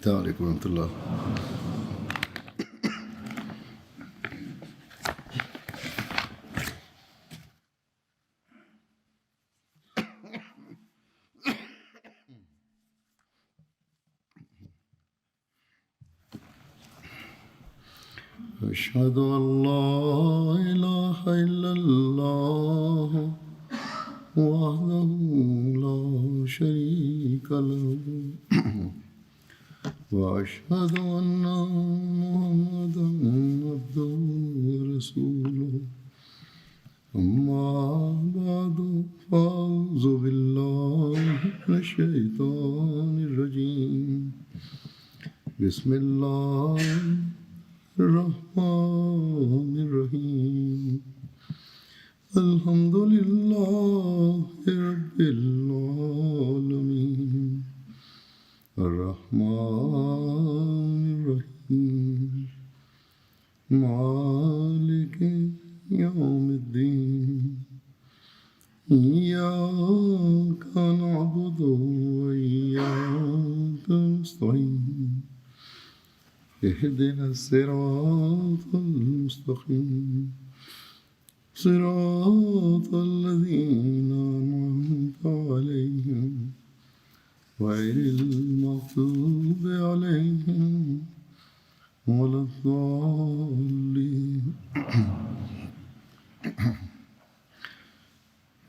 السلام عليكم ورحمة الله. أشهد أن لا إله إلا الله وحده لا شريك له وأشهد أن محمدا عبده ورسوله أما بعد فأعوذ بالله من الشيطان الرجيم بسم الله الرحمن الرحيم الحمد لله رب العالمين الرحمن الرحيم مالك يوم الدين إياك نعبد وإياك نستعين اهدنا الصراط المستقيم صراط الذين أنعمت عليهم غير المغضوب عليهم ولا الضالين.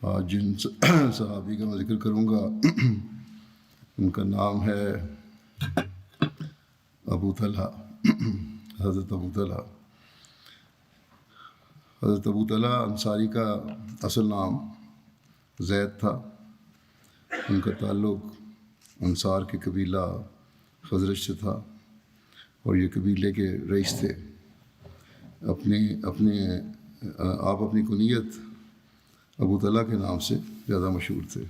आज जिन सहाबी का मैं जिक्र करूँगा उनका नाम है अबू तलहा, हज़रत अबू तलहा। हज़रत अबू तलहा अंसारी का असल नाम ज़ैद था। उनका ताल्लुक़ अंसार के कबीला खज़रज से था और ये कबीले के रईस थे। आप अपनी कुनियत अबू तलहा के नाम से ज़्यादा मशहूर थे।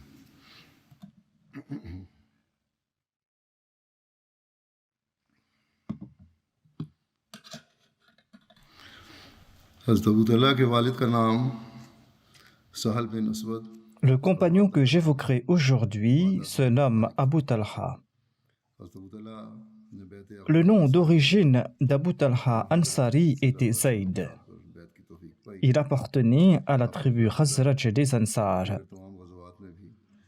हज़रत अबू तलहा के वालिद का नाम सहल बिन असवद। Le compagnon que j'évoquerai aujourd'hui se nomme Abu Talha. Le nom d'origine d'Abu Talha Ansari était Zayd. Il appartenait à la tribu Khazraj des Ansar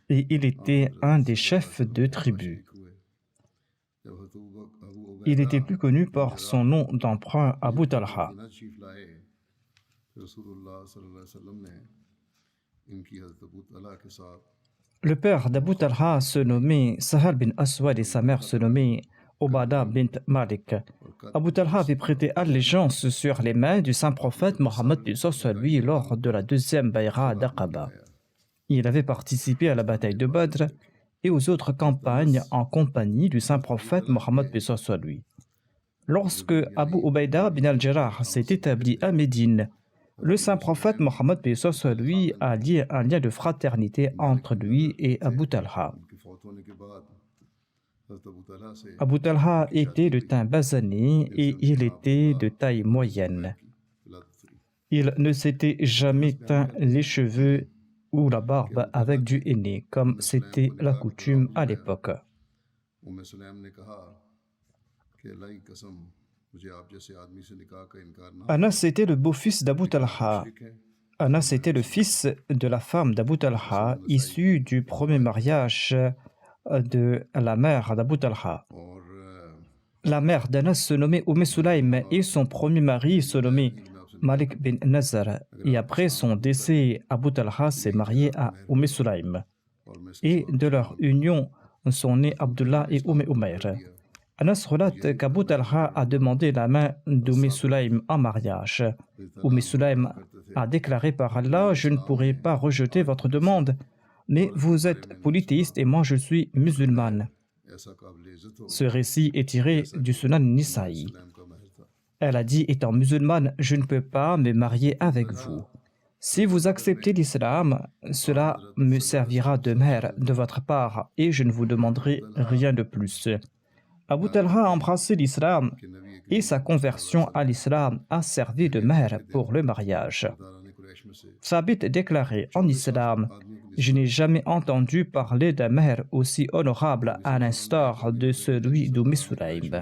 et il était un des chefs de tribu. Il était plus connu par son nom d'emprunt Abu Talha. Le père d'Abu Talha se nommait Sahal bin Aswad et sa mère se nommait Obada bint Malik. Abu Talha avait prêté allégeance sur les mains du saint prophète Mohammed soit lui lors de la deuxième bayra d'Aqaba. Il avait participé à la bataille de Badr et aux autres campagnes en compagnie du saint prophète Mohammed soit lui. Lorsque Abu Ubaïda bin al-Jarrah s'est établi à Médine, le saint prophète Mohammed soit lui a lié un lien de fraternité entre lui et Abu Talha. Abu Talha était de teint basané et il était de taille moyenne. Il ne s'était jamais teint les cheveux ou la barbe avec du henné, comme c'était la coutume à l'époque. Anas était le beau-fils d'Abu Talha. Anas était le fils de la femme d'Abu Talha, issu du premier mariage de la mère d'Abu Talha. La mère d'Anas se nommait Sulaym et son premier mari se nommait Malik bin Nazar. Et après son décès, Abu Talha s'est marié à Sulaym. Et de leur union sont nés Abdullah et Umayr. Anas relate qu'Abu Talha a demandé la main Sulaym en mariage. Sulaym a déclaré par Allah: je ne pourrai pas rejeter votre demande, mais vous êtes polythéiste et moi je suis musulmane. Ce récit est tiré du Sunan Nisa'i. Elle a dit: étant musulmane, je ne peux pas me marier avec vous. Si vous acceptez l'islam, cela me servira de mère de votre part et je ne vous demanderai rien de plus. Abu Talha a embrassé l'islam et sa conversion à l'islam a servi de mère pour le mariage. Sabit déclarait en islam: Je n'ai jamais entendu parler d'un maire aussi honorable à l'instar de celui d'Oumi Sulaim.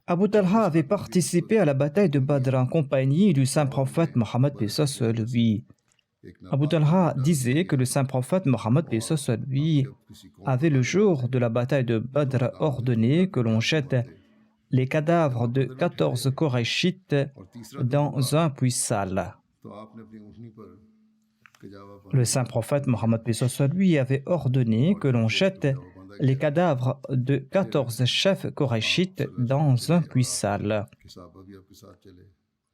Abu Talha avait participé à la bataille de Badr en compagnie du saint prophète Mohammed paix sur lui. Abu Talha disait que le saint prophète Mohammed paix sur lui avait le jour de la bataille de Badr ordonné que l'on jette les cadavres de 14 Korachites dans un puits sale. Le saint prophète Mohammed paix sur lui avait ordonné que l'on jette les cadavres de 14 chefs Korachites dans un puits sale.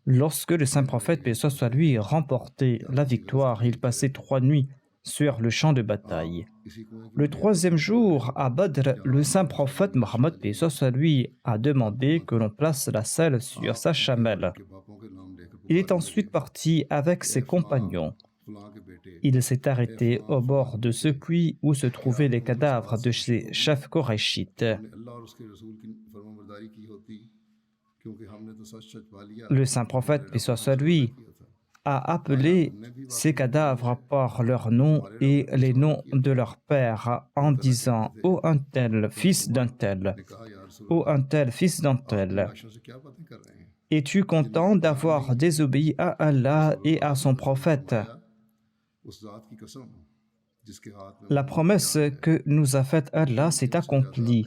Lorsque le saint prophète paix sur lui remportait la victoire, il passait 3 nuits sur le champ de bataille. Le 3e jour, à Badr, le saint prophète Mohammed paix sur lui a demandé que l'on place la selle sur sa chamelle. Il est ensuite parti avec ses compagnons. Il s'est arrêté au bord de ce puits où se trouvaient les cadavres de ses chefs Korachites. Le saint prophète, paix sur lui, a appelé ces cadavres par leurs noms et les noms de leur père en disant « Ô un tel, fils d'un tel, ô un tel, fils d'un tel, es-tu content d'avoir désobéi à Allah et à son prophète ?» La promesse que nous a faite Allah s'est accomplie.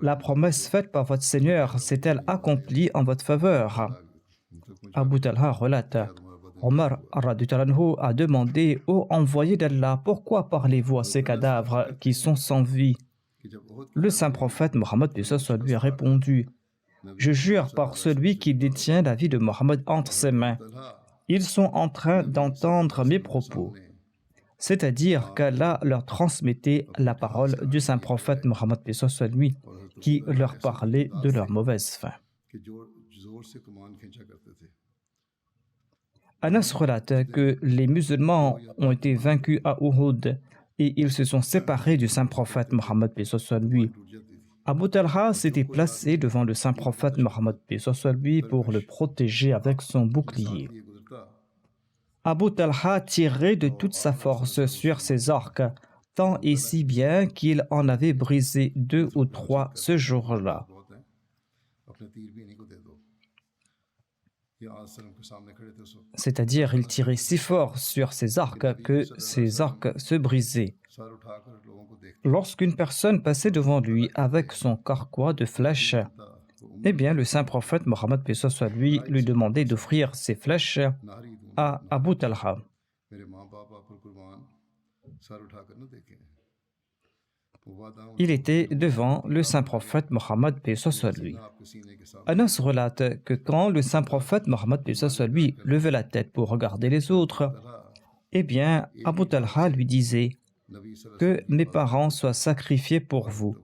La promesse faite par votre Seigneur s'est-elle accomplie en votre faveur? Abu Talha relate, Omar a demandé au envoyé d'Allah, pourquoi parlez-vous à ces cadavres qui sont sans vie? Le saint prophète Mohammed lui a répondu, je jure par celui qui détient la vie de Mohammed entre ses mains. Ils sont en train d'entendre mes propos. C'est-à-dire qu'Allah leur transmettait la parole du saint prophète Mohammed lui, qui leur parlait de leur mauvaise fin. Anas relate que les musulmans ont été vaincus à Uhud et ils se sont séparés du saint prophète Mohammed lui. Abu Talha s'était placé devant le saint prophète Mohammed lui pour le protéger avec son bouclier. Abu Talha tirait de toute sa force sur ses arcs, tant et si bien qu'il en avait brisé 2 ou 3 ce jour-là. C'est-à-dire, il tirait si fort sur ses arcs que ses arcs se brisaient. Lorsqu'une personne passait devant lui avec son carquois de flèches, eh bien, le saint prophète Mohammed paix sur lui demandait d'offrir ses flèches à Abu Talha. Il était devant le saint prophète Mohammed paix sur lui. Anas relate que quand le saint prophète Mohammed paix sur lui levait la tête pour regarder les autres, eh bien, Abu Talha lui disait que mes parents soient sacrifiés pour vous.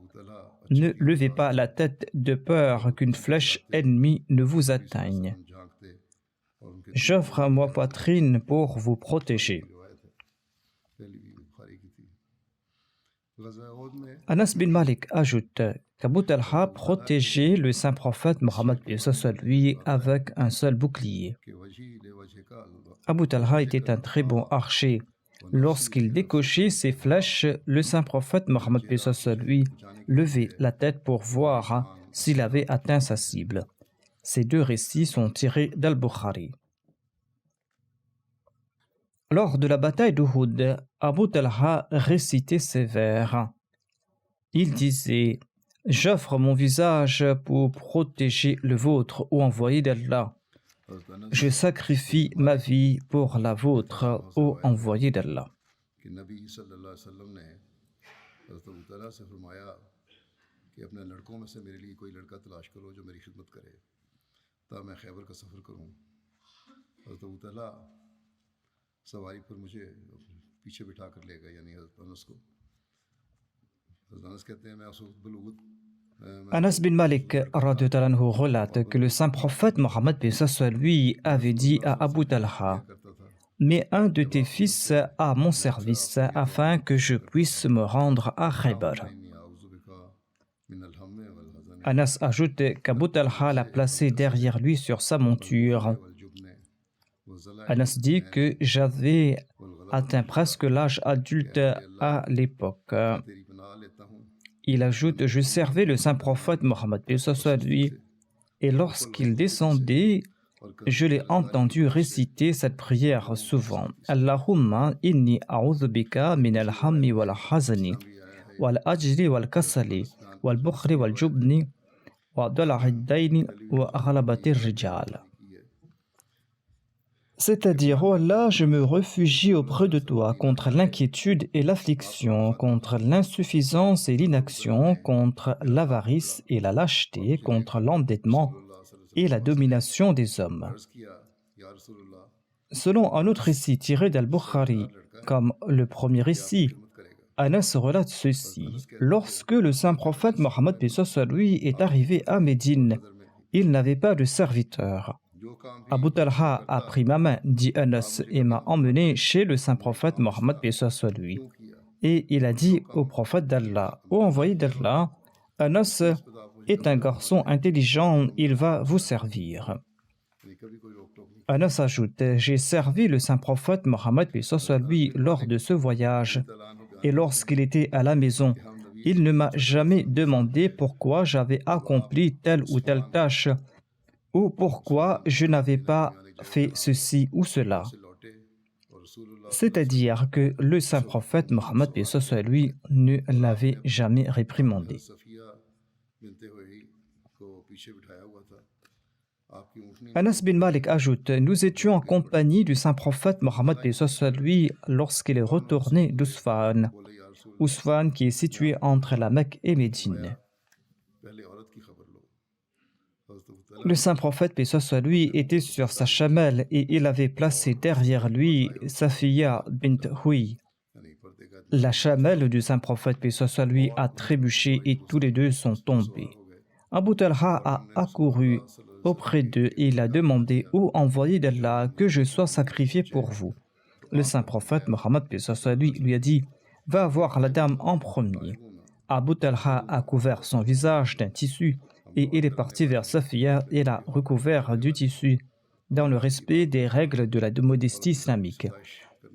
Ne levez pas la tête de peur qu'une flèche ennemie ne vous atteigne. J'offre ma poitrine pour vous protéger. Anas bin Malik ajoute qu'Abu Talha protégeait le saint prophète Mohammed lui avec un seul bouclier. Abu Talha était un très bon archer. Lorsqu'il décochait ses flèches, le saint prophète Mohammed lui levait la tête pour voir s'il avait atteint sa cible. Ces 2 récits sont tirés d'Al-Bukhari. Lors de la bataille d'Uhud, Abu Talha récitait ces vers. Il disait « J'offre mon visage pour protéger le vôtre, ô envoyé d'Allah. Je sacrifie ma vie pour la vôtre, ô envoyé d'Allah. » Anas bin Malik relate que le saint prophète Mohammed lui avait dit à Abu Talha « Mets un de tes fils à mon service afin que je puisse me rendre à Khaybar. » Anas ajoute qu'Abu Talha l'a placé derrière lui sur sa monture. Anas dit que j'avais atteint presque l'âge adulte à l'époque. Il ajoute, je servais le saint prophète Mohammed lui, et lorsqu'il descendait, je l'ai entendu réciter cette prière souvent. Allahumma inni a'udhu bika min al-hammi wal hazani wal ajri wal kasali wal bukhri wal jubni wa dala'id dayni wa aghlabati rijal. C'est-à-dire, oh Allah, je me réfugie auprès de toi contre l'inquiétude et l'affliction, contre l'insuffisance et l'inaction, contre l'avarice et la lâcheté, contre l'endettement et la domination des hommes. Selon un autre récit tiré d'Al-Bukhari, comme le premier récit, Anas relate ceci. Lorsque le saint prophète Mohammed lui est arrivé à Médine, il n'avait pas de serviteur. Abu Talha a pris ma main, dit Anas, et m'a emmené chez le saint prophète Mohammed lui. Et il a dit au prophète d'Allah, ô envoyé d'Allah, Anas est un garçon intelligent, il va vous servir. Anas ajoute, j'ai servi le saint prophète Mohammed lui lors de ce voyage, et lorsqu'il était à la maison, il ne m'a jamais demandé pourquoi j'avais accompli telle ou telle tâche, ou pourquoi je n'avais pas fait ceci ou cela. C'est-à-dire que le saint prophète Mohammed lui ne l'avait jamais réprimandé. Anas bin Malik ajoute, nous étions en compagnie du saint prophète Mohammed lui lorsqu'il est retourné d'Ousfan, Ousfan qui est situé entre la Mecque et Médine. Le saint prophète, paix soit lui, était sur sa chamelle et il avait placé derrière lui Safiya bint Huy. La chamelle du saint prophète, paix soit lui, a trébuché et tous les deux sont tombés. Abu Talha a accouru auprès d'eux et il a demandé ô envoyé d'Allah que je sois sacrifié pour vous. Le saint prophète Mohammed, paix soit lui a dit va voir la dame en premier. Abu Talha a couvert son visage d'un tissu et il est parti vers Safiya et l'a recouvert du tissu, dans le respect des règles de la modestie islamique.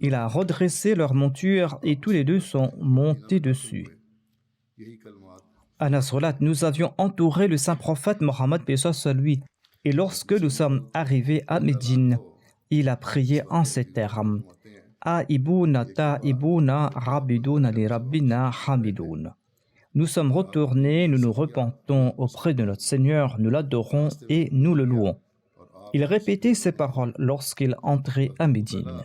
Il a redressé leur monture et tous les deux sont montés dessus. Anas relate, nous avions entouré le saint prophète Mohammed paix soit lui, et lorsque nous sommes arrivés à Médine, il a prié en ces termes. Aïbouna ta'ibuna rabiduna li rabbina hamidun. Nous sommes retournés, nous nous repentons auprès de notre Seigneur, nous l'adorons et nous le louons. Il répétait ces paroles lorsqu'il entrait à Médine.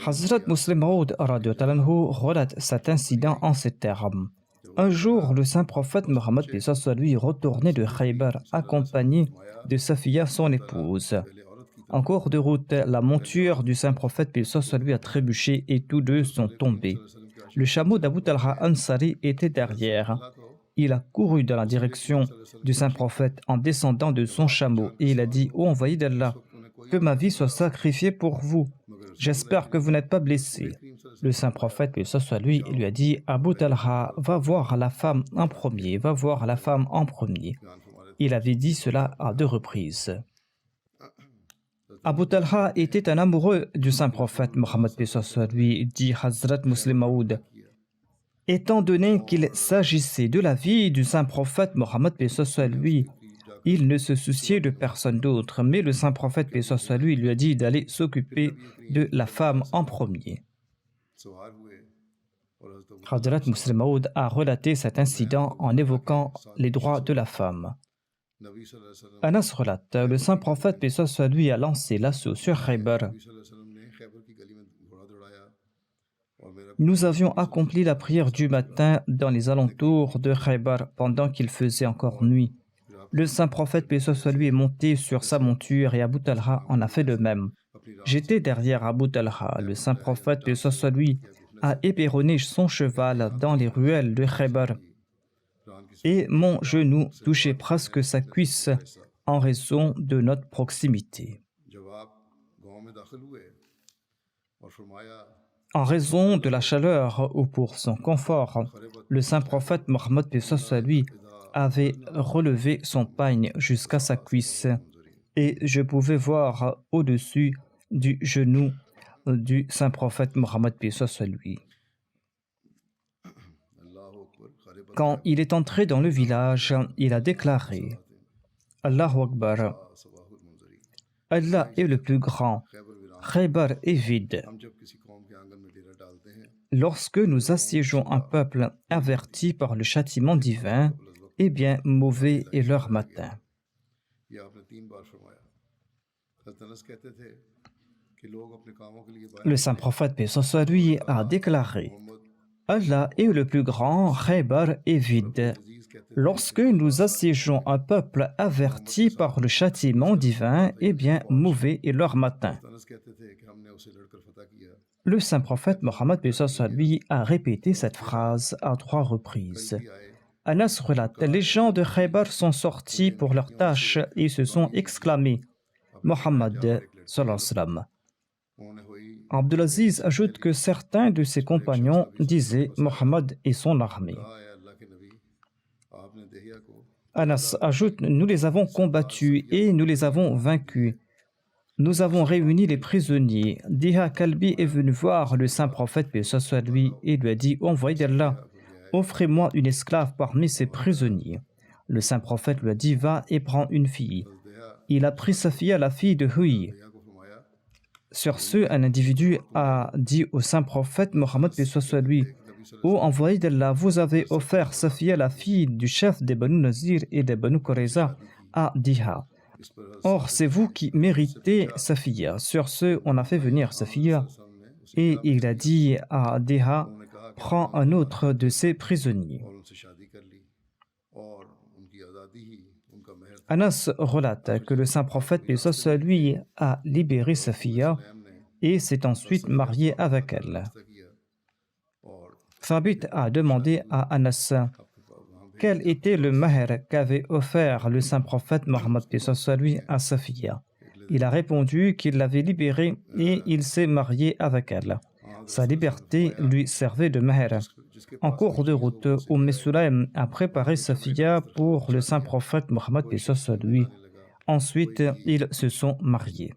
Hazrat Muslim Maud relate cet incident en ces termes. Un jour, le saint prophète Mohammed lui retournait de Khaybar accompagné de Safiya, son épouse. En cours de route, la monture du saint prophète lui a trébuché et tous deux sont tombés. Le chameau d'Abu Talha Ansari était derrière. Il a couru dans la direction du saint prophète en descendant de son chameau et il a dit ô envoyé d'Allah, que ma vie soit sacrifiée pour vous. J'espère que vous n'êtes pas blessé. Le saint prophète, lui a dit Abu Talha, va voir la femme en premier, va voir la femme en premier. Il avait dit cela à 2 reprises. Abu Talha était un amoureux du saint prophète Mohammed lui, dit Hazrat Muslim Maud. Étant donné qu'il s'agissait de la vie du saint prophète Mohammed lui, il ne se souciait de personne d'autre, mais le saint prophète lui a dit d'aller s'occuper de la femme en premier. Hazrat Muslim Maud a relaté cet incident en évoquant les droits de la femme. Anas relate, le saint prophète lui a lancé l'assaut sur Khaybar. Nous avions accompli la prière du matin dans les alentours de Khaybar pendant qu'il faisait encore nuit. Le saint prophète lui est monté sur sa monture et Abu Talha en a fait de même. J'étais derrière Abu Talha. Le saint prophète lui a éperonné son cheval dans les ruelles de Khaybar. Et mon genou touchait presque sa cuisse en raison de notre proximité. En raison de la chaleur ou pour son confort, le saint prophète Mohammed lui avait relevé son pagne jusqu'à sa cuisse et je pouvais voir au-dessus du genou du saint prophète Mohammed paix soit lui. Quand il est entré dans le village, il a déclaré Allahu Akbar, Allah est le plus grand, Khaybar est vide. Lorsque nous assiégeons un peuple averti par le châtiment divin, eh bien, mauvais est leur matin. Le saint prophète, paix soit lui, a déclaré Allah est le plus grand, Khaybar est vide. Lorsque nous assiégeons un peuple averti par le châtiment divin, eh bien, mauvais est leur matin. Le saint prophète Mohammed paix soit lui a répété cette phrase à 3 reprises. Anas relate, les gens de Khaybar sont sortis pour leurs tâches et se sont exclamés Mohammed sallallahu alayhi wa sallam. Abdulaziz ajoute que certains de ses compagnons disaient Mohammed et son armée. Anas ajoute, nous les avons combattus et nous les avons vaincus. Nous avons réuni les prisonniers. Diha Kalbi est venu voir le saint prophète, paix soit lui, et lui a dit, envoyé d'Allah, offrez-moi une esclave parmi ces prisonniers. Le saint prophète lui a dit, va et prends une fille. Il a pris Safiya, la fille de Huy. Sur ce, un individu a dit au saint prophète Mohammed paix soit lui, ô envoyé d'Allah, vous avez offert Safiya, la fille du chef des Banu Nazir et des Banu Qurayza, à Diha. Or, c'est vous qui méritez Safiya. Sur ce, on a fait venir Safiya et il a dit à Diha, prends un autre de ses prisonniers. Anas relate que le saint prophète, paix soit lui, a libéré Safiya et s'est ensuite marié avec elle. Thabit a demandé à Anas quel était le maher qu'avait offert le saint prophète Mohammed paix soit lui à Safiya. Il a répondu qu'il l'avait libérée et il s'est marié avec elle. Sa liberté lui servait de maher. En cours de route, Sulaym a préparé Safiya pour le saint prophète Mohammed paix soit lui. Ensuite, ils se sont mariés.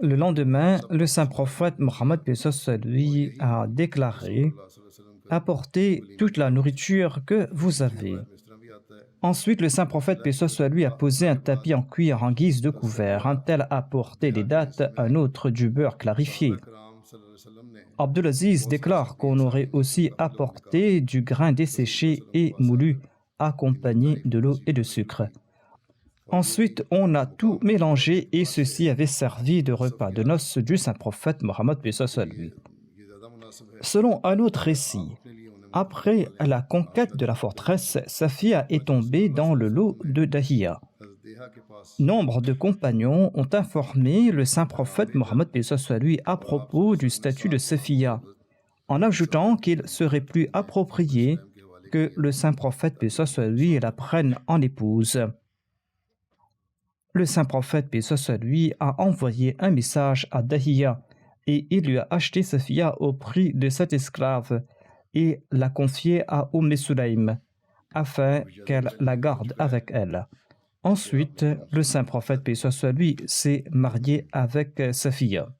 Le lendemain, le saint prophète Mohammed paix soit lui a déclaré apportez toute la nourriture que vous avez. Ensuite, le saint prophète paix soit lui a posé un tapis en cuir en guise de couvert. Un tel a apporté des dattes, un autre du beurre clarifié. Abdulaziz déclare qu'on aurait aussi apporté du grain desséché et moulu, accompagné de l'eau et de sucre. Ensuite, on a tout mélangé et ceci avait servi de repas de noces du saint prophète Mohammed paix soit lui. Selon un autre récit, après la conquête de la forteresse, Safiya est tombée dans le lot de Dahiya. Nombre de compagnons ont informé le saint prophète Mohammed paix soit lui à propos du statut de Safiya, en ajoutant qu'il serait plus approprié que le saint prophète paix soit lui la prenne en épouse. Le saint prophète paix soit lui a envoyé un message à Dahiya et il lui a acheté Safiya au prix de cette esclave et l'a confiée à Sulaym afin qu'elle la garde avec elle. Ensuite, le saint prophète paix soit lui s'est marié avec Safiya.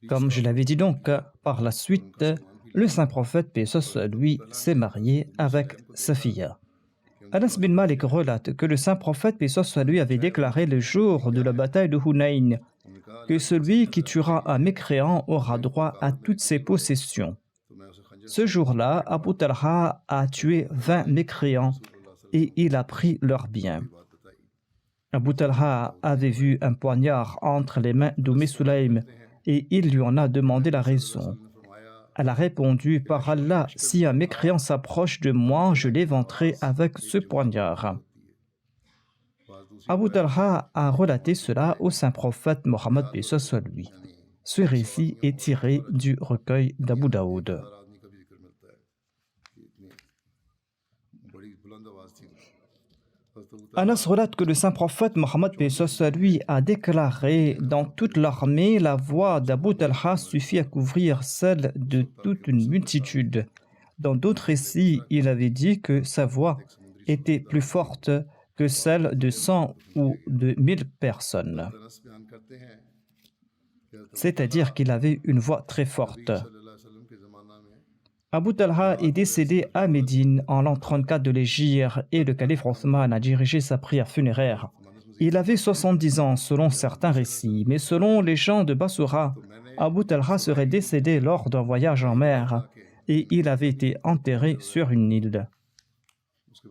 Comme je l'avais dit donc, par la suite, le saint prophète paix soit lui s'est marié avec Safiya. Anas bin Malik relate que le saint prophète paix soit lui avait déclaré le jour de la bataille de Hunayn que celui qui tuera un mécréant aura droit à toutes ses possessions. Ce jour-là, Abu Talha a tué 20 mécréants et il a pris leurs biens. Abu Talha avait vu un poignard entre les mains Sulaym et il lui en a demandé la raison. Elle a répondu, par Allah, si un mécréant s'approche de moi, je l'éventrerai avec ce poignard. Abu Talha a relaté cela au saint prophète Mohammed paix soit lui. Ce récit est tiré du recueil d'Abu Daoud. Anas relate que le saint prophète Mohammed paix soit sur lui a déclaré: dans toute l'armée, la voix d'Abu Talha suffit à couvrir celle de toute une multitude. Dans d'autres récits, il avait dit que sa voix était plus forte que celle de 100 ou de 1000 personnes. C'est-à-dire qu'il avait une voix très forte. Abu Talha est décédé à Médine en l'an 34 de l'Hégire et le calife Othman a dirigé sa prière funéraire. Il avait 70 ans selon certains récits, mais selon les gens de Bassoura, Abu Talha serait décédé lors d'un voyage en mer et il avait été enterré sur une île.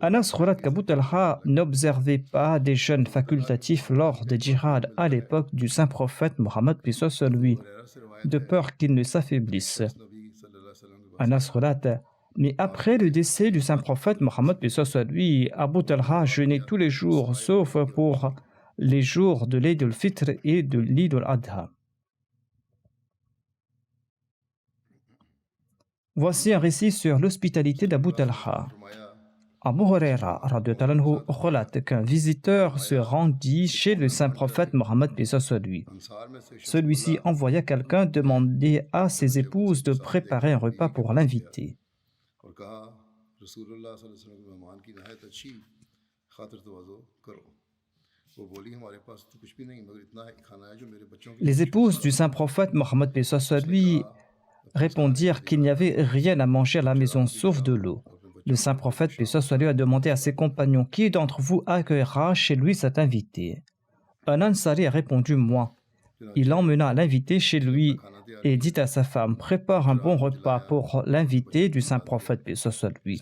Anas relate qu'Abu Talha n'observait pas des jeûnes facultatifs lors des djihad à l'époque du saint prophète Mohammed paix soit sur lui, de peur qu'il ne s'affaiblisse. Anas relate: mais après le décès du saint prophète Mohammed paix soit sur lui, Abu Talha jeûnait tous les jours sauf pour les jours de l'Eid al-Fitr et de l'Eid al-Adha. Voici un récit sur l'hospitalité d'Abu Talha. Abu Huraira relate qu'un visiteur se rendit chez le saint prophète Mohammed paix soit sur lui. Celui-ci envoya quelqu'un demander à ses épouses de préparer un repas pour l'inviter. Les épouses du saint prophète Mohammed paix soit sur lui répondirent qu'il n'y avait rien à manger à la maison sauf de l'eau. Le saint prophète paix soit sur lui a demandé à ses compagnons: qui d'entre vous accueillera chez lui cet invité? Un Ansari a répondu: moi. Il emmena l'invité chez lui et dit à sa femme: prépare un bon repas pour l'invité du saint prophète paix soit sur lui.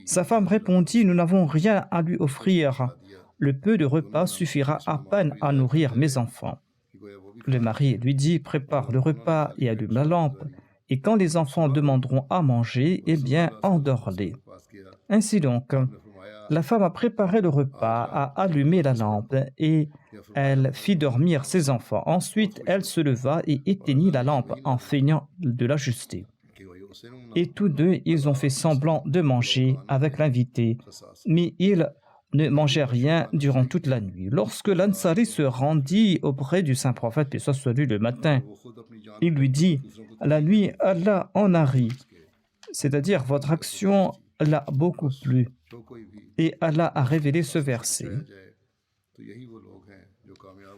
Sa femme répondit: nous n'avons rien à lui offrir. Le peu de repas suffira à peine à nourrir mes enfants. Le mari lui dit: prépare le repas et allume la lampe, et quand les enfants demanderont à manger, eh bien, endors-les. Ainsi donc, la femme a préparé le repas, a allumé la lampe et elle fit dormir ses enfants. Ensuite, elle se leva et éteignit la lampe en feignant de l'ajuster. Et tous deux, ils ont fait semblant de manger avec l'invité, mais ils ne mangeaient rien durant toute la nuit. Lorsque l'Ansari se rendit auprès du saint prophète paix soit sur lui le matin, il lui dit: la nuit, Allah en a ri, c'est-à-dire votre action l'a beaucoup plu. Et Allah a révélé ce verset: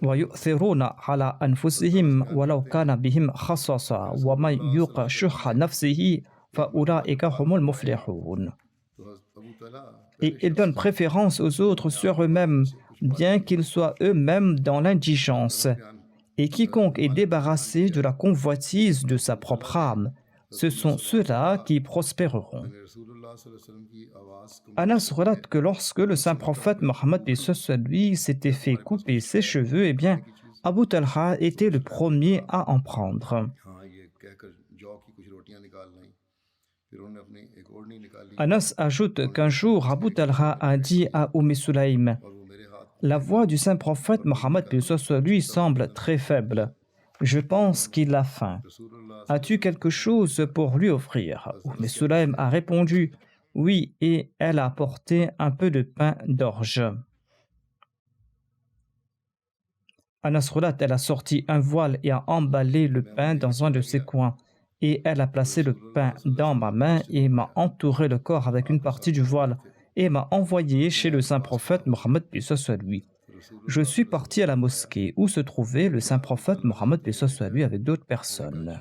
وَيُؤْثِرُونَ عَلَى أَنفُسِهِمْ وَلَوْ كَانَ بِهِمْ خَصَاصَةٌ وَمَنْ يُوقَ شُحَّ نَفْسِهِ فَأُولَٰئِكَ هُمُ الْمُفْلِحُونَ. Et ils donnent préférence aux autres sur eux-mêmes, bien qu'ils soient eux-mêmes dans l'indigence. Et quiconque est débarrassé de la convoitise de sa propre âme, ce sont ceux-là qui prospéreront. Anas relate que lorsque le saint prophète Mohammed paix soit sur lui s'était fait couper ses cheveux, eh bien, Abu Talha était le premier à en prendre. Anas ajoute qu'un jour, Abu Talha a dit à Sulaym: la voix du saint prophète Mohammed paix soit sur lui semble très faible. Je pense qu'il a faim. As-tu quelque chose pour lui offrir? Sulaym a répondu: oui, et elle a apporté un peu de pain d'orge. Anas relate: elle a sorti un voile et a emballé le pain dans un de ses coins. Et elle a placé le pain dans ma main et m'a entouré le corps avec une partie du voile et m'a envoyé chez le saint prophète Mohammed paix soit sur lui. Je suis parti à la mosquée où se trouvait le saint prophète Mohammed paix soit sur lui avec d'autres personnes.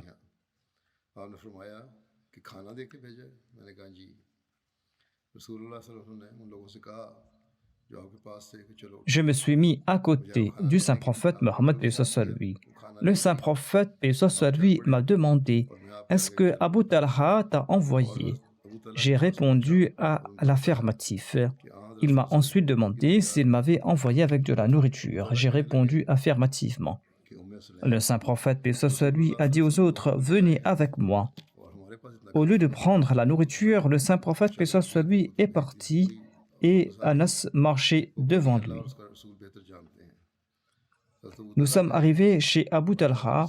Je me suis mis à côté du saint prophète Mohammed paix soit sur lui. Le saint prophète paix soit sur lui m'a demandé: est-ce que Abu Talha t'a envoyé? J'ai répondu à l'affirmatif. Il m'a ensuite demandé s'il m'avait envoyé avec de la nourriture. J'ai répondu affirmativement. Le saint prophète paix soit sur lui a dit aux autres: venez avec moi. Au lieu de prendre la nourriture, le saint prophète paix soit sur lui est parti et Anas marchait devant lui. Nous sommes arrivés chez Abu Talha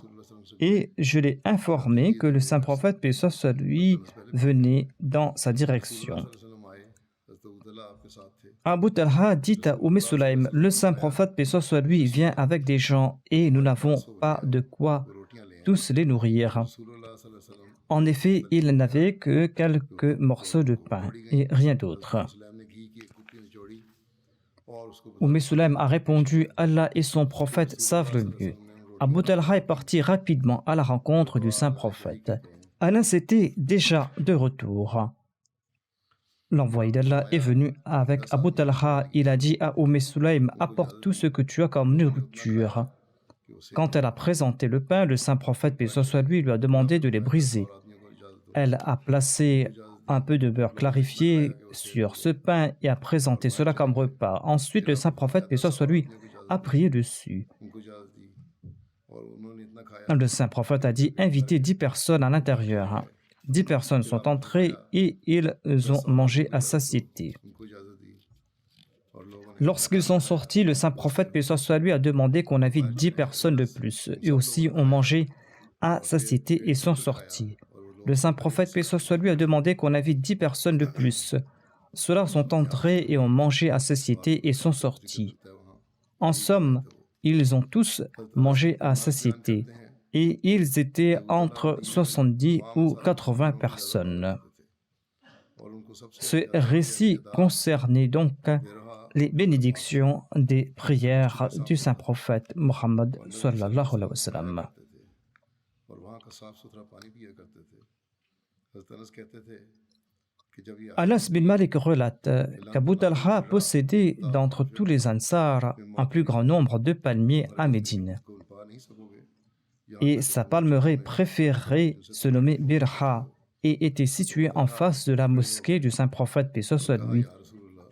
et je l'ai informé que le saint prophète paix soit sur lui venait dans sa direction. Abu Talha dit à Sulaym, le saint prophète, paix soit lui, vient avec des gens et nous n'avons pas de quoi tous les nourrir. En effet, il n'avait que quelques morceaux de pain et rien d'autre. Sulaym a répondu, Allah et son prophète savent le mieux. Abu Talha est parti rapidement à la rencontre du saint prophète. Anas était déjà de retour. L'envoyé d'Allah est venu avec Abu Talha. Il a dit à Sulaym, apporte tout ce que tu as comme nourriture. Quand elle a présenté le pain, le saint prophète, paix soit lui, lui a demandé de les briser. Elle a placé un peu de beurre clarifié sur ce pain et a présenté cela comme repas. Ensuite, le saint prophète, paix soit lui, a prié dessus. Le saint prophète a dit, invitez 10 personnes à l'intérieur. 10 personnes sont entrées et ils ont mangé à satiété. Lorsqu'ils sont sortis, le saint prophète, paix soit lui, a demandé qu'on invite 10 personnes de plus. Eux aussi ont mangé à satiété et sont sortis. Le saint prophète, paix soit lui, a demandé qu'on invite 10 personnes de plus. Ceux-là sont entrés et ont mangé à satiété et sont sortis. En somme, ils ont tous mangé à satiété. Et ils étaient entre 70 ou 80 personnes. Ce récit concernait donc les bénédictions des prières du saint prophète Mohammed sallallahu alayhi wa sallam. Anas bin Malik relate qu'Abu Talha possédait d'entre tous les Ansar un plus grand nombre de palmiers à Médine. Et sa palmeraie préférée se nommait Birha et était située en face de la mosquée du saint prophète, paix soit lui.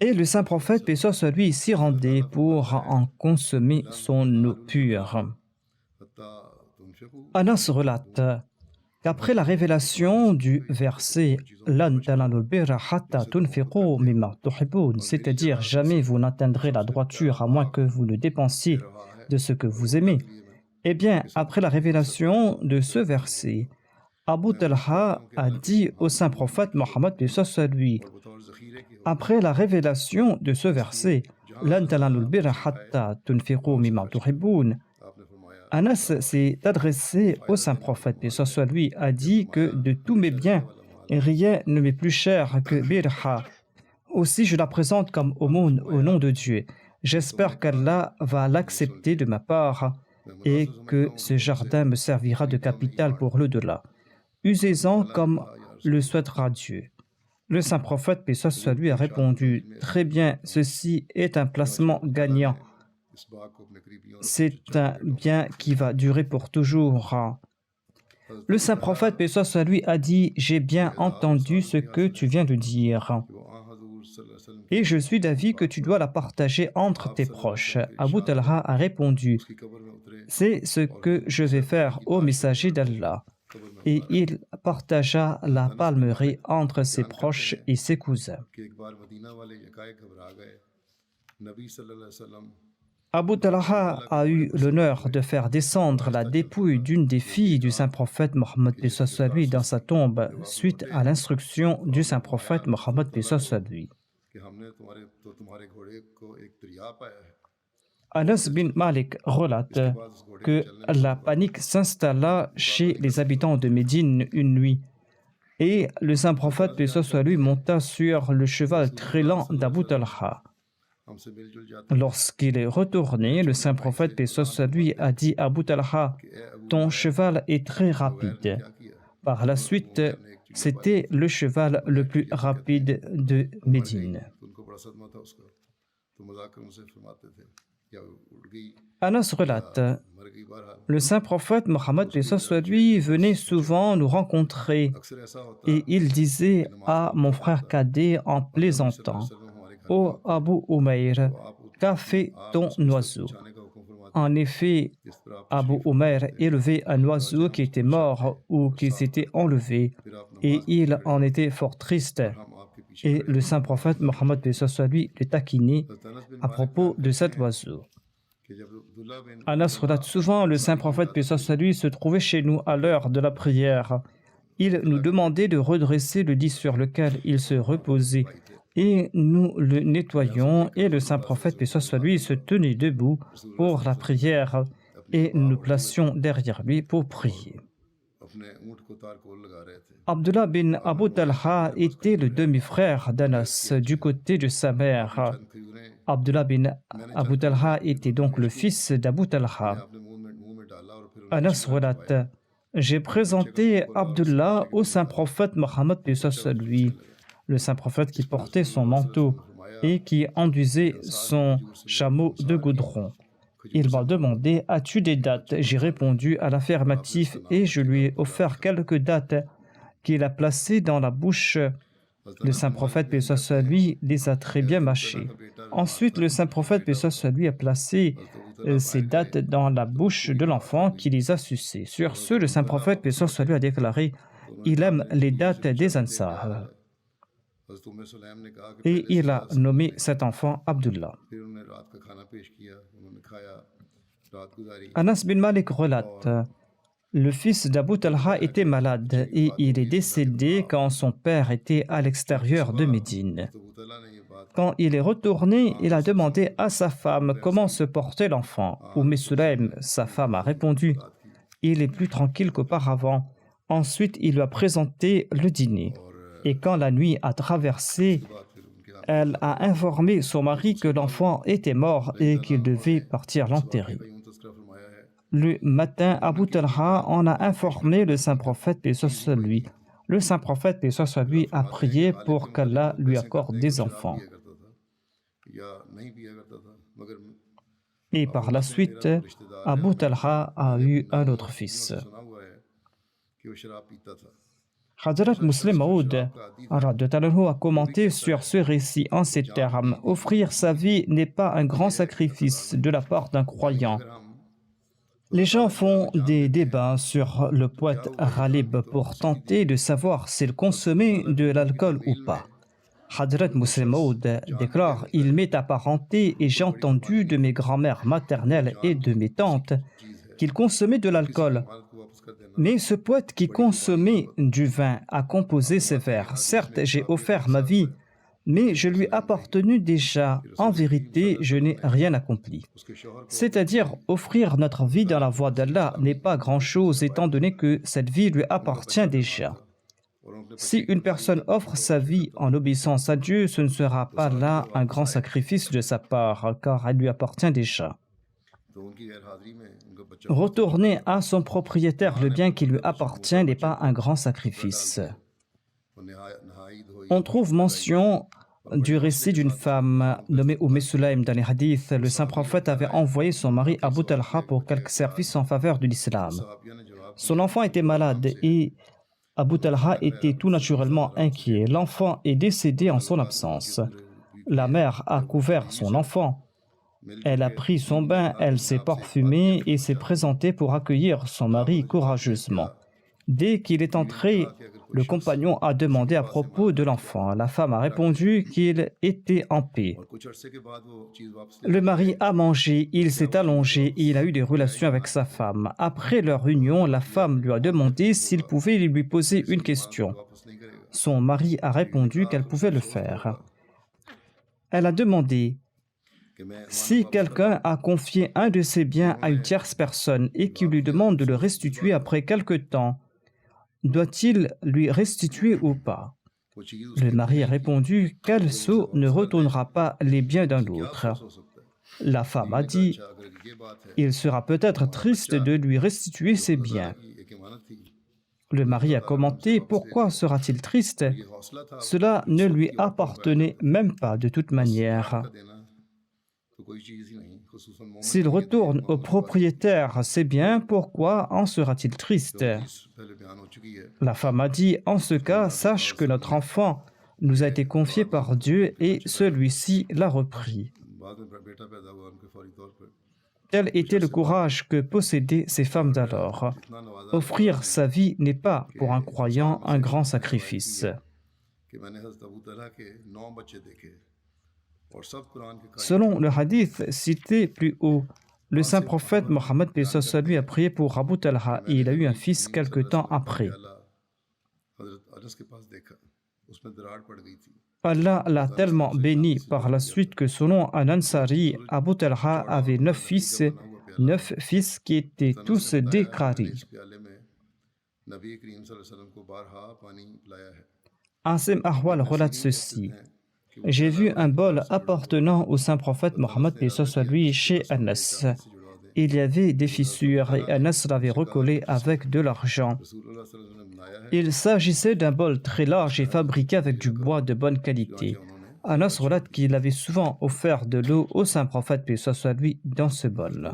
Et le saint prophète, paix soit lui, s'y rendait pour en consommer son eau pure. Anas relate qu'après la révélation du verset Lan tanalul birra hatta tunfiqu mimma tuhibbun, c'est-à-dire jamais vous n'atteindrez la droiture à moins que vous ne dépensiez de ce que vous aimez. Eh bien, après la révélation de ce verset, Abu Talha a dit au saint prophète Mohammed, paix soit lui, après la révélation de ce verset, Lan tanalul birra hatta tunfiqu mimma tuhibbun, Anas s'est adressé au saint prophète, paix soit lui, a dit que de tous mes biens, rien ne m'est plus cher que Birha. Aussi, je la présente comme aumône au nom de Dieu. J'espère qu'Allah va l'accepter de ma part et que ce jardin me servira de capital pour l'au-delà. Usez-en comme le souhaitera Dieu. Le saint prophète, paix soit lui, a répondu, très bien, ceci est un placement gagnant. C'est un bien qui va durer pour toujours. Le saint prophète, paix soit lui, a dit, j'ai bien entendu ce que tu viens de dire. Et je suis d'avis que tu dois la partager entre tes proches. Abu Talha a répondu, c'est ce que je vais faire au messager d'Allah. Et il partagea la palmeraie entre ses proches et ses cousins. Abu Talha a eu l'honneur de faire descendre la dépouille d'une des filles du saint prophète Mohammed paix soit lui dans sa tombe suite à l'instruction du saint prophète Mohammed paix soit lui. Anas bin Malik relate que la panique s'installa chez les habitants de Médine une nuit et le saint prophète paix soit lui monta sur le cheval très lent d'Abu Talha. Lorsqu'il est retourné, le saint prophète, paix soit lui, a dit à Abu Talha, ton cheval est très rapide. Par la suite, c'était le cheval le plus rapide de Médine. Anas relate, le saint prophète Mohammed, paix soit lui, venait souvent nous rencontrer et il disait à mon frère cadet en plaisantant, ô Abu Umayr, qu'a fait ton oiseau? En effet, Abu Umayr élevait un oiseau qui était mort ou qui s'était enlevé et il en était fort triste. Et le saint prophète Mohammed paix soit lui le taquinait à propos de cet oiseau. Anas relate souvent, le saint prophète paix soit lui se trouvait chez nous à l'heure de la prière. Il nous demandait de redresser le lit sur lequel il se reposait et nous le nettoyions, et le saint prophète, paix soit lui, se tenait debout pour la prière, et nous placions derrière lui pour prier. Abdullah bin Abu Talha était le demi-frère d'Anas du côté de sa mère. Abdullah bin Abu Talha était donc le fils d'Abu Talha. Anas relate: j'ai présenté Abdullah au saint prophète Mohammed, paix soit lui, le saint prophète qui portait son manteau et qui enduisait son chameau de goudron. Il m'a demandé: as-tu des dates? J'ai répondu à l'affirmatif et je lui ai offert quelques dates qu'il a placées dans la bouche. Le saint prophète, paix soit lui, les a très bien mâchées. Ensuite, le saint prophète, paix soit lui, a placé ces dates dans la bouche de l'enfant qui les a sucées. Sur ce, le saint prophète, paix soit lui, a déclaré: il aime les dates des Ansar. Et il a nommé cet enfant Abdullah. Anas bin Malik relate: le fils d'Abu Talha était malade et il est décédé quand son père était à l'extérieur de Médine. Quand il est retourné, il a demandé à sa femme comment se portait l'enfant. Sulaym, sa femme, a répondu: il est plus tranquille qu'auparavant. Ensuite, il lui a présenté le dîner. Et quand la nuit a traversé, elle a informé son mari que l'enfant était mort et qu'il devait partir l'enterrer. Le matin, Abu Talha en a informé le saint prophète, paix soit lui. Le saint prophète, paix soit lui, a prié pour qu'Allah lui accorde des enfants. Et par la suite, Abu Talha a eu un autre fils. Hazrat Muslim Maud a commenté sur ce récit en ces termes: offrir sa vie n'est pas un grand sacrifice de la part d'un croyant. Les gens font des débats sur le poète Ghalib pour tenter de savoir s'il consommait de l'alcool ou pas. Hazrat Muslim Maud déclare: il m'est apparenté et j'ai entendu de mes grands-mères maternelles et de mes tantes qu'il consommait de l'alcool. Mais ce poète qui consommait du vin a composé ces vers: certes, j'ai offert ma vie, mais je lui ai appartenu déjà. En vérité, je n'ai rien accompli. C'est-à-dire, offrir notre vie dans la voie d'Allah n'est pas grand-chose, étant donné que cette vie lui appartient déjà. Si une personne offre sa vie en obéissance à Dieu, ce ne sera pas là un grand sacrifice de sa part, car elle lui appartient déjà. Retourner à son propriétaire le bien qui lui appartient n'est pas un grand sacrifice. On trouve mention du récit d'une femme nommée Sulaym dans les hadiths. Le saint prophète avait envoyé son mari Abu Talha pour quelques services en faveur de l'islam. Son enfant était malade et Abu Talha était tout naturellement inquiet. L'enfant est décédé en son absence. La mère a couvert son enfant. Elle a pris son bain, elle s'est parfumée et s'est présentée pour accueillir son mari courageusement. Dès qu'il est entré, le compagnon a demandé à propos de l'enfant. La femme a répondu qu'il était en paix. Le mari a mangé, il s'est allongé et il a eu des relations avec sa femme. Après leur union, la femme lui a demandé s'il pouvait lui poser une question. Son mari a répondu qu'elle pouvait le faire. Elle a demandé: si quelqu'un a confié un de ses biens à une tierce personne et qui lui demande de le restituer après quelque temps, doit-il lui restituer ou pas? Le mari a répondu: quel sot ne retournera pas les biens d'un autre? La femme a dit: il sera peut-être triste de lui restituer ses biens. Le mari a commenté: pourquoi sera-t-il triste? Cela ne lui appartenait même pas de toute manière. S'il retourne au propriétaire ses biens, pourquoi en sera-t-il triste? La femme a dit: en ce cas, sache que notre enfant nous a été confié par Dieu et celui-ci l'a repris. Tel était le courage que possédaient ces femmes d'alors. Offrir sa vie n'est pas pour un croyant un grand sacrifice. Selon le hadith cité plus haut, le saint prophète Mohammed lui a prié pour Abu Talha et il a eu un fils quelque temps après. Allah l'a tellement béni par la suite que selon un Ansari, Abu Talha avait 9 fils qui étaient tous des Qari. Asim Ahwal relate ceci. J'ai vu un bol appartenant au saint prophète Mohammed lui chez Anas. Il y avait des fissures et Anas l'avait recollé avec de l'argent. Il s'agissait d'un bol très large et fabriqué avec du bois de bonne qualité. Anas relate qu'il avait souvent offert de l'eau au saint prophète lui dans ce bol.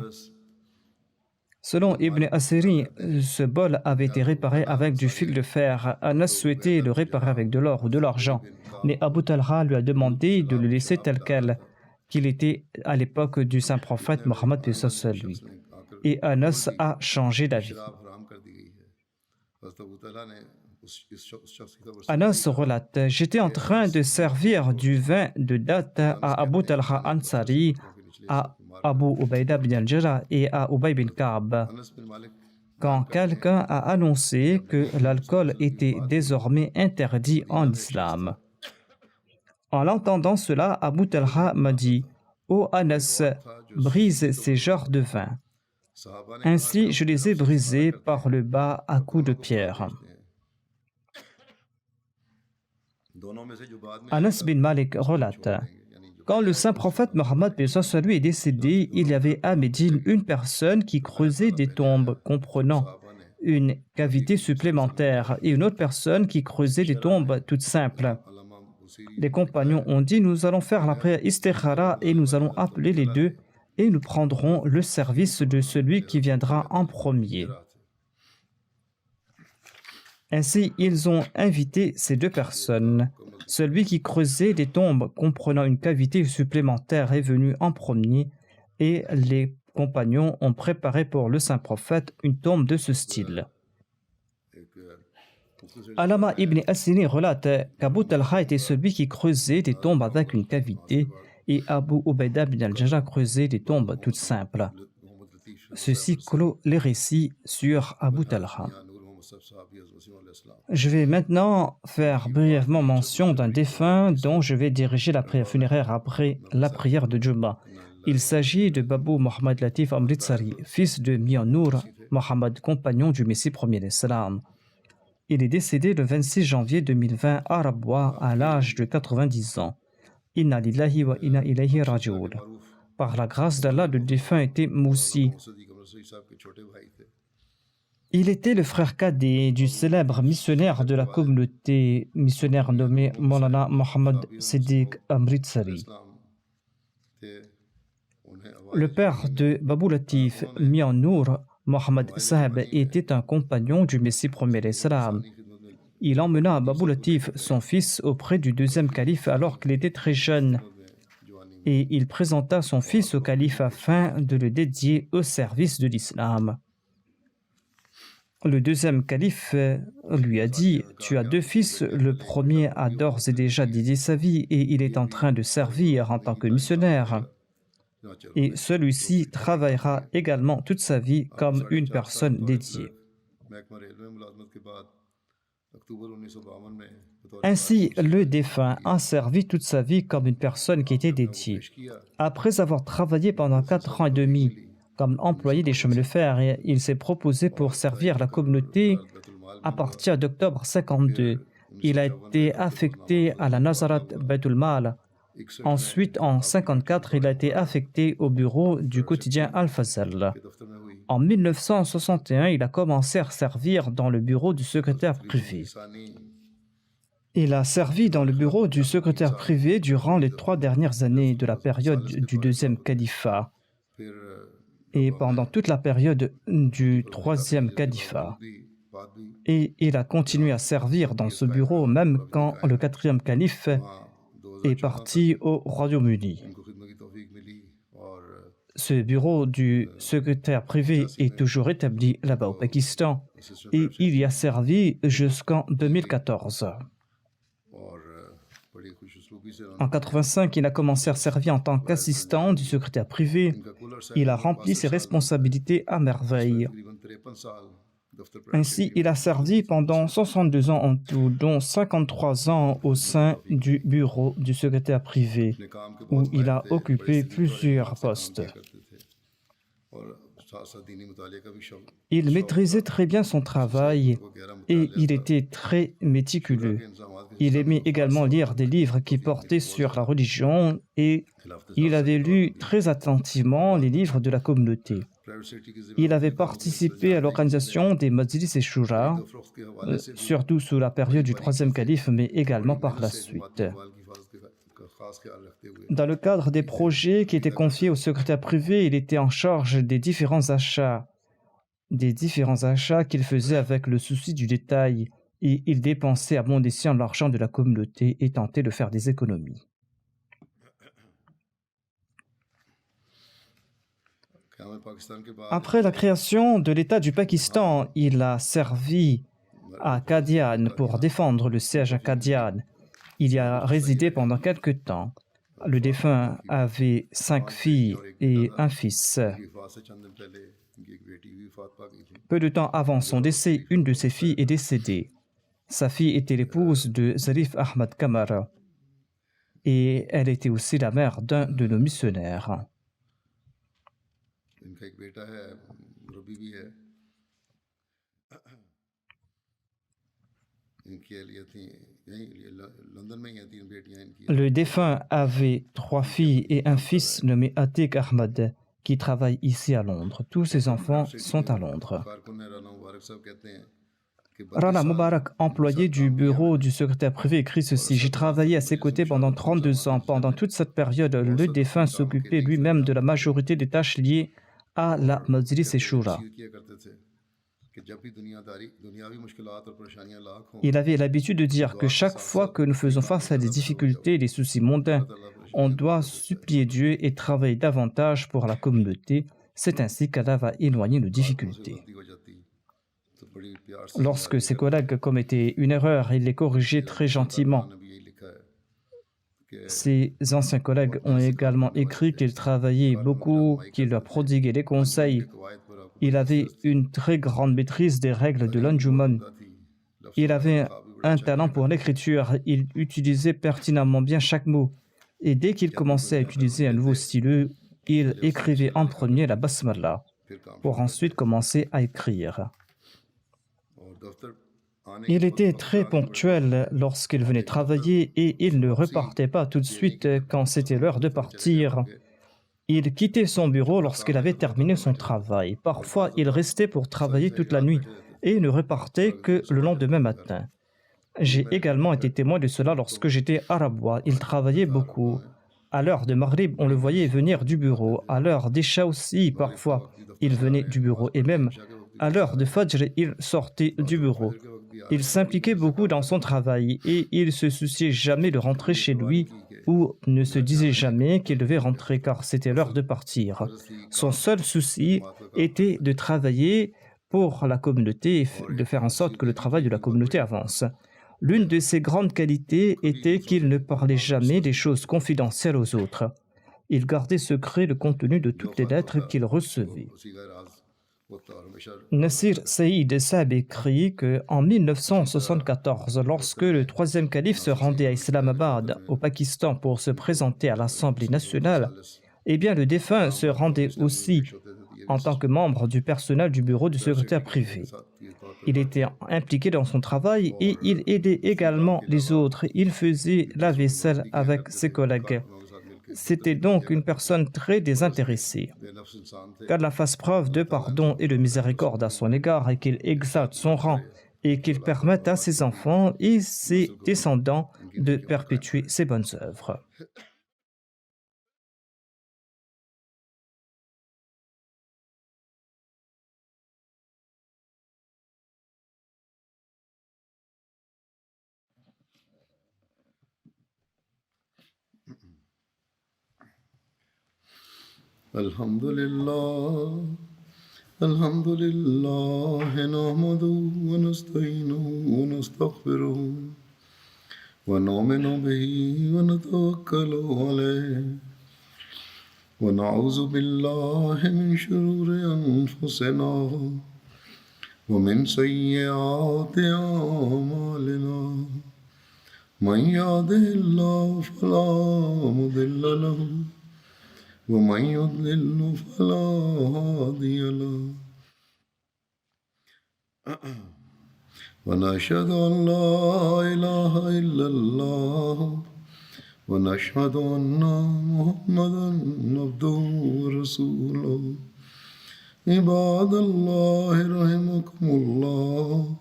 Selon Ibn Asiri, ce bol avait été réparé avec du fil de fer. Anas souhaitait le réparer avec de l'or ou de l'argent, mais Abu Talha lui a demandé de le laisser tel quel qu'il était à l'époque du saint prophète Mohammed lui. Et Anas a changé d'avis. Anas relate, j'étais en train de servir du vin de date à Abu Talha Ansari, à Abu Ubaida bin al-Jarrah et à Ubay bin Ka'b, quand quelqu'un a annoncé que l'alcool était désormais interdit en islam. En l'entendant cela, Abu Talha m'a dit, « Ô Anas, brise ces genres de vin. » Ainsi, je les ai brisés par le bas à coups de pierre. Anas bin Malik relate, quand le saint prophète Mohammed est décédé, il y avait à Médine une personne qui creusait des tombes comprenant une cavité supplémentaire et une autre personne qui creusait des tombes toutes simples. Les compagnons ont dit, nous allons faire la prière istikhara et nous allons appeler les deux et nous prendrons le service de celui qui viendra en premier. Ainsi, ils ont invité ces deux personnes. Celui qui creusait des tombes comprenant une cavité supplémentaire est venu en premier et les compagnons ont préparé pour le saint prophète une tombe de ce style. Alama ibn Asini relate qu'Abu Talha était celui qui creusait des tombes avec une cavité et Abu Ubaida bin al-Jarrah creusait des tombes toutes simples. Ceci clôt les récits sur Abu Talha. Je vais maintenant faire brièvement mention d'un défunt dont je vais diriger la prière funéraire après la prière de Jumma. Il s'agit de Babou Mohamed Latif Amritsari, fils de Mian Nour Mohamed, compagnon du Messie premier d'Islam. Il est décédé le 26 janvier 2020 à Rabwa à l'âge de 90 ans. Inna lillahi wa inna ilayhi raji'un. Par la grâce d'Allah, le défunt était Moussi. Il était le frère cadet du célèbre missionnaire de la communauté missionnaire nommé Maulana Mohamed Siddiq Amritsari. Le père de Babou Latif, Mian Nour Mohamed Saheb, était un compagnon du Messie premier d'Islam. Il emmena Babou Latif, son fils, auprès du deuxième calife alors qu'il était très jeune. Et il présenta son fils au calife afin de le dédier au service de l'islam. Le deuxième calife lui a dit, « Tu as deux fils, le premier a d'ores et déjà dédié sa vie et il est en train de servir en tant que missionnaire. Et celui-ci travaillera également toute sa vie comme une personne dédiée. » Ainsi, le défunt a servi toute sa vie comme une personne qui était dédiée. Après avoir travaillé pendant 4 ans et demi comme employé des chemins de fer, il s'est proposé pour servir la communauté à partir d'octobre 52. Il a été affecté à la Nazarat Baitul Mal. Ensuite, en 54, il a été affecté au bureau du quotidien Al-Fazl. En 1961, il a commencé à servir dans le bureau du secrétaire privé. Il a servi dans le bureau du secrétaire privé durant les 3 dernières années de la période du deuxième califat et pendant toute la période du troisième califat. Et il a continué à servir dans ce bureau même quand le 4e calife est parti au Royaume-Uni. Ce bureau du secrétaire privé est toujours établi là-bas au Pakistan et il y a servi jusqu'en 2014. En 1985, il a commencé à servir en tant qu'assistant du secrétaire privé. Il a rempli ses responsabilités à merveille. Ainsi, il a servi pendant 62 ans en tout, dont 53 ans au sein du bureau du secrétaire privé, où il a occupé plusieurs postes. Il maîtrisait très bien son travail et il était très méticuleux. Il aimait également lire des livres qui portaient sur la religion et il avait lu très attentivement les livres de la communauté. Il avait participé à l'organisation des Majlis et Shura, surtout sous la période du troisième calife, mais également par la suite. Dans le cadre des projets qui étaient confiés au secrétaire privé, il était en charge des différents achats qu'il faisait avec le souci du détail, et il dépensait à bon escient l'argent de la communauté et tentait de faire des économies. Après la création de l'État du Pakistan, il a servi à Qadian pour défendre le siège à Qadian. Il y a résidé pendant quelque temps. Le défunt avait 5 filles et un fils. Peu de temps avant son décès, une de ses filles est décédée. Sa fille était l'épouse de Zarif Ahmad Kamara et elle était aussi la mère d'un de nos missionnaires. Le défunt avait 3 filles et un fils nommé Atiq Ahmad qui travaille ici à Londres. Tous ses enfants sont à Londres. Rana Mubarak, employé du bureau du secrétaire privé, écrit ceci: « J'ai travaillé à ses côtés pendant 32 ans. Pendant toute cette période, le défunt s'occupait lui-même de la majorité des tâches liées à la Majlis et Shura. Il avait l'habitude de dire que chaque fois que nous faisons face à des difficultés et des soucis mondains, on doit supplier Dieu et travailler davantage pour la communauté. C'est ainsi qu'Allah va éloigner nos difficultés. » Lorsque ses collègues commettaient une erreur, il les corrigeait très gentiment. Ses anciens collègues ont également écrit qu'il travaillait beaucoup, qu'il leur prodiguait des conseils. Il avait une très grande maîtrise des règles de l'Anjuman. Il avait un talent pour l'écriture. Il utilisait pertinemment bien chaque mot. Et dès qu'il commençait à utiliser un nouveau stylo, il écrivait en premier la basmala pour ensuite commencer à écrire. Il était très ponctuel lorsqu'il venait travailler et il ne repartait pas tout de suite quand c'était l'heure de partir. Il quittait son bureau lorsqu'il avait terminé son travail. Parfois, il restait pour travailler toute la nuit et ne repartait que le lendemain matin. J'ai également été témoin de cela lorsque j'étais à Rabwa. Il travaillait beaucoup. À l'heure de Maghrib, on le voyait venir du bureau. À l'heure d'Isha aussi, parfois, il venait du bureau. Et même à l'heure de Fajr, il sortait du bureau. Il s'impliquait beaucoup dans son travail et il se souciait jamais de rentrer chez lui ou ne se disait jamais qu'il devait rentrer car c'était l'heure de partir. Son seul souci était de travailler pour la communauté et de faire en sorte que le travail de la communauté avance. L'une de ses grandes qualités était qu'il ne parlait jamais des choses confidentielles aux autres. Il gardait secret le contenu de toutes les lettres qu'il recevait. Nasir Saïd Saab écrit qu'en 1974, lorsque le troisième calife se rendait à Islamabad, au Pakistan, pour se présenter à l'Assemblée nationale, eh bien le défunt se rendait aussi en tant que membre du personnel du bureau du secrétaire privé. Il était impliqué dans son travail et il aidait également les autres. Il faisait la vaisselle avec ses collègues. C'était donc une personne très désintéressée. Qu'Allah fasse preuve de pardon et de miséricorde à son égard et qu'il exalte son rang et qu'il permette à ses enfants et ses descendants de perpétuer ses bonnes œuvres. Alhamdulillah, alhamdulillah, nahmaduhu wa nasta'inuhu wa nastaghfiruhu wa nu'minu bihi wa natawakkalu alayhi wa na'udhu billahi min shururi anfusina ومن سيئات أعمالنا من يهده الله فلا مضل له ومن يضلل فلا هادي له ونشهد أن لا إله إلا الله ونشهد أن محمدا عبده ورسوله عباد الله رحمكم الله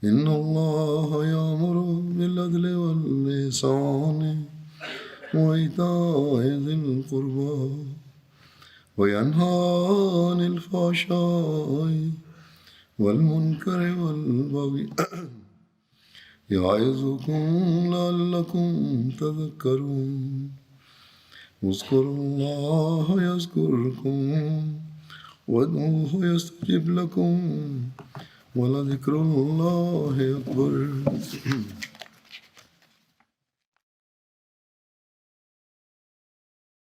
إن الله يأمر بالعدل والإحسان وإيتاء ذي القربى وينهى عن الفحشاء والمنكر والبغي يعظكم لعلكم تذكرون اذكروا الله يذكركم وادعوه يستجب لكم ولذكر الله أكبر